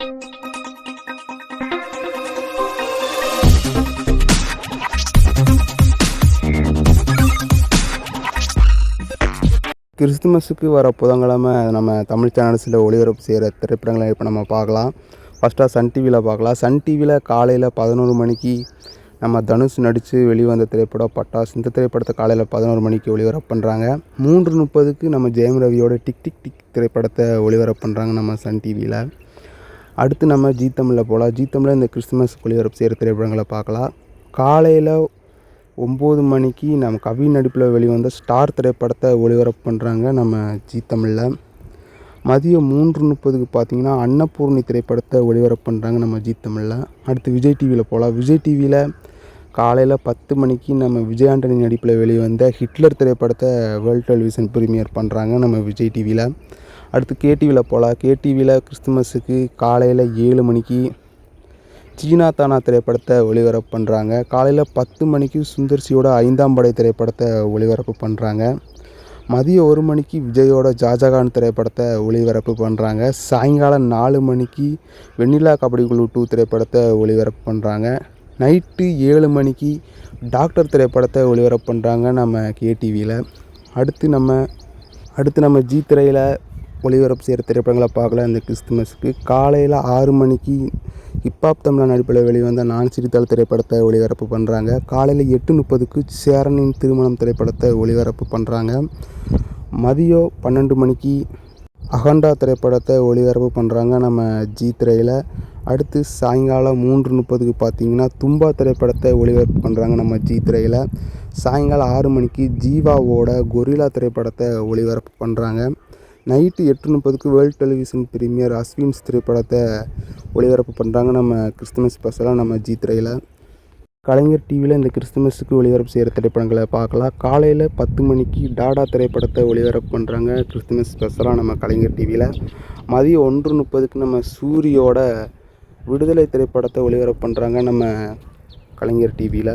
கிறிஸ்துமஸுக்கு வர புதன்கிழமை நம்ம தமிழ் சேனல்ஸில் ஒளிபரப்பு செய்கிற திரைப்படங்களை இப்போ நம்ம பார்க்கலாம். ஃபஸ்ட்டாக சன் டிவியில் பார்க்கலாம். சன் டிவியில் காலையில் 11 மணிக்கு நம்ம தனுஷ் நடித்து வெளிவந்த திரைப்படம் பட்டாஸ். இந்த திரைப்படத்தை காலையில் 11 மணிக்கு ஒளிபரப்பு பண்ணுறாங்க. 3:30க்கு நம்ம ஜெயம் ரவியோட டிக் டிக் டிக் திரைப்படத்தை ஒளிபரப்பு பண்ணுறாங்க நம்ம சன் டிவியில். அடுத்து நம்ம ஜீ தமிழில் போகலாம். ஜீ தமிழில் இந்த கிறிஸ்துமஸ் ஒளிபரப்பு செய்கிற திரைப்படங்களை பார்க்கலாம். காலையில் 9 மணிக்கு நம்ம கவி நடிப்பில் வெளிவந்த ஸ்டார் திரைப்படத்தை ஒளிபரப்பு பண்ணுறாங்க நம்ம ஜீ தமிழில். மதியம் 3:30க்கு பார்த்திங்கன்னா அன்னபூர்ணி திரைப்படத்தை ஒளிபரப்பு பண்ணுறாங்க நம்ம ஜீ தமிழில். அடுத்து விஜய் டிவியில் போகலாம். விஜய் டிவியில் காலையில் 10 மணிக்கு நம்ம விஜய் ஆண்டனி நடிப்பில் வெளிவந்த ஹிட்லர் திரைப்படத்தை வேர்ல்ட் டெலிவிஷன் ப்ரீமியர் பண்ணுறாங்க நம்ம விஜய் டிவியில். அடுத்து கேடிவியில் போகலாம். கேடிவியில் கிறிஸ்துமஸுக்கு காலையில் 7 மணிக்கு சீனா தானா திரைப்படத்தை ஒளிபரப்பு பண்ணுறாங்க. காலையில் 10 மணிக்கு சுந்தர்சியோட 5ஆம் படை திரைப்படத்தை ஒளிபரப்பு பண்ணுறாங்க. மதியம் 1 மணிக்கு விஜயோட ஜாஜகான் திரைப்படத்தை ஒளிபரப்பு பண்ணுறாங்க. சாயங்காலம் 4 மணிக்கு வெண்ணிலா கபடி குழு 2 திரைப்படத்தை ஒளிபரப்பு பண்ணுறாங்க. நைட்டு 7 மணிக்கு டாக்டர் திரைப்படத்தை ஒளிபரப்பு பண்ணுறாங்க நம்ம கேடிவியில். அடுத்து நம்ம ஜீ திரையில் ஒளிபரப்பு செய்கிற திரைப்படங்களை பார்க்கலாம். இந்த கிறிஸ்துமஸுக்கு காலையில் 6 மணிக்கு ஹிப்ஹாப் தமிழா நடிப்பில் வெளிவந்த நான் சிரித்தால் திரைப்படத்தை ஒளிபரப்பு பண்ணுறாங்க. காலையில் 8:30க்கு சேரனின் திருமணம் திரைப்படத்தை ஒளிபரப்பு பண்ணுறாங்க. மதியம் 12 மணிக்கு அகண்டா திரைப்படத்தை ஒளிபரப்பு பண்ணுறாங்க நம்ம ஜீ திரையில். அடுத்து சாயங்காலம் 3:30க்கு பார்த்திங்கன்னா தும்பா திரைப்படத்தை ஒளிபரப்பு பண்ணுறாங்க நம்ம ஜீ திரையில். சாயங்காலம் 6 மணிக்கு ஜீவாவோட கொரில்லா திரைப்படத்தை ஒளிபரப்பு பண்ணுறாங்க. நைட்டு 8:30க்கு வேர்ல்ட் டெலிவிஷன் ப்ரீமியர் அஸ்வின்ஸ் திரைப்படத்தை ஒளிபரப்பு பண்ணுறாங்க நம்ம கிறிஸ்துமஸ் ஸ்பெஷலாக நம்ம ஜீ திரையில். கலைஞர் டிவியில் இந்த கிறிஸ்துமஸுக்கு ஒளிபரப்பு செய்கிற திரைப்படங்களை பார்க்கலாம். காலையில் 10 மணிக்கு டாடா திரைப்படத்தை ஒளிபரப்பு பண்ணுறாங்க கிறிஸ்துமஸ் ஸ்பெஷலாக நம்ம கலைஞர் டிவியில். மதியம் 1:30க்கு நம்ம சூரியோட விடுதலை திரைப்படத்தை ஒளிபரப்பு பண்ணுறாங்க நம்ம கலைஞர் டிவியில்.